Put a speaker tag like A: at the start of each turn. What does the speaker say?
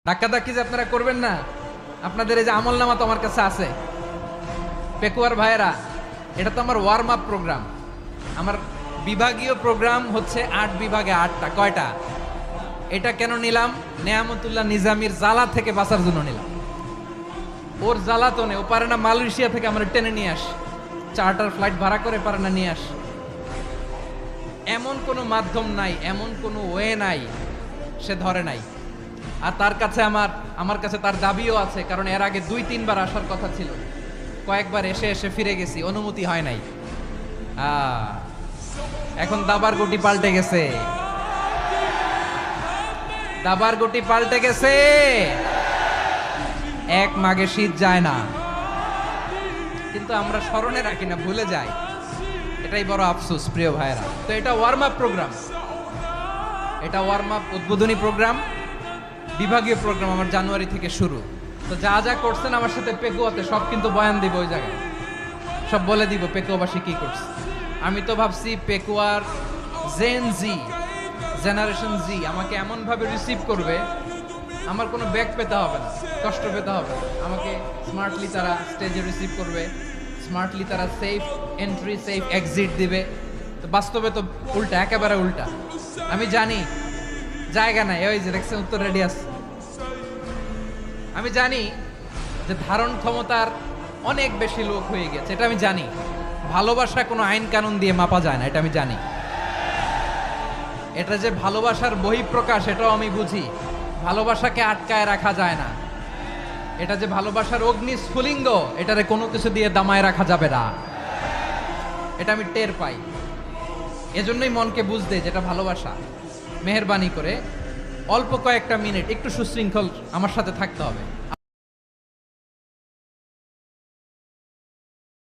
A: ধাক্কাধাক্কি যে আপনারা করবেন না, আপনাদের এই যে আমলনামা তো আমার কাছে আছে। পেকুয়ার ভাইয়েরা, এটা তো আমার ওয়ার্ম আপ প্রোগ্রাম। আমার বিভাগীয় প্রোগ্রাম হচ্ছে 8 বিভাগে 8টা। কয়টা? এটা কেন নিলাম? নেয়ামতুল্লাহ নিজামীর জ্বালা থেকে বাঁচার জন্য নিলাম। ওর জ্বালাতনে ও পারে না মালয়েশিয়া থেকে আমার টেনে নিয়ে আস, চার্টার ফ্লাইট ভাড়া করে পারে না নিয়ে আস। এমন কোনো মাধ্যম নাই, এমন কোনো ওয়ে নাই সে ধরে নাই। আর তার কাছে আমার কাছে তার দাবিও আছে, কারণ এর আগে 2-3 বার আসার কথা ছিল, কয়েকবার এসে এসে ফিরে গেছি, অনুমতি হয় নাই। এখন দাবার গুটি পাল্টে গেছে, দাবার গুটি পাল্টে গেছে। এক মাঘে শীত যায় না, কিন্তু আমরা স্মরণে রাখি না, ভুলে যাই। এটাই বড় আফসোস প্রিয় ভাইরা। তো এটা ওয়ার্ম আপ প্রোগ্রাম, এটা ওয়ার্ম আপ উদ্বোধনী প্রোগ্রাম, বিভাগীয় প্রোগ্রাম আমার জানুয়ারি থেকে শুরু। তো যা যা করছেন আমার সাথে পেকুয়াতে সব কিন্তু বয়ান দিব, ওই জায়গায় সব বলে দিব পেকুয়াবাসী কি করছে। আমি তো ভাবছি পেকুয়ার জেনারেশন জি আমাকে এমন ভাবে রিসিভ করবে, আমার কোনো ব্যাক পেতে হবে না, কষ্ট পেতে হবে না। আমাকে স্মার্টলি তারা স্টেজে রিসিভ করবে, স্মার্টলি তারা সেফ এন্ট্রি সেফ এক্সিট দিবে। তো বাস্তবে তো উল্টা, একেবারে উল্টা। আমি জানি জায়গা নাই, ওই যে দেখছেন উত্তর রেডি আছে। আমি জানি যে ধারণ ক্ষমতার অনেক বেশি লোক হয়ে গেছে, এটা আমি জানি। ভালোবাসা কোনো আইন কানুন দিয়ে মাপা যায় না, এটা আমি জানি। এটা যে ভালোবাসার বহিঃপ্রকাশ, এটাও আমি বুঝি। ভালোবাসাকে আটকায় রাখা যায় না। এটা যে ভালোবাসার অগ্নি স্ফুলিঙ্গ, এটারে কোনো কিছু দিয়ে দামায় রাখা যাবে না, এটা আমি টের পাই। এজন্যই মনকে বুঝতে যেটা ভালোবাসা। মেহেরবানি করে অল্প কয়েকটা মিনিট একটু সুশৃঙ্খল আমার সাথে থাকতে হবে।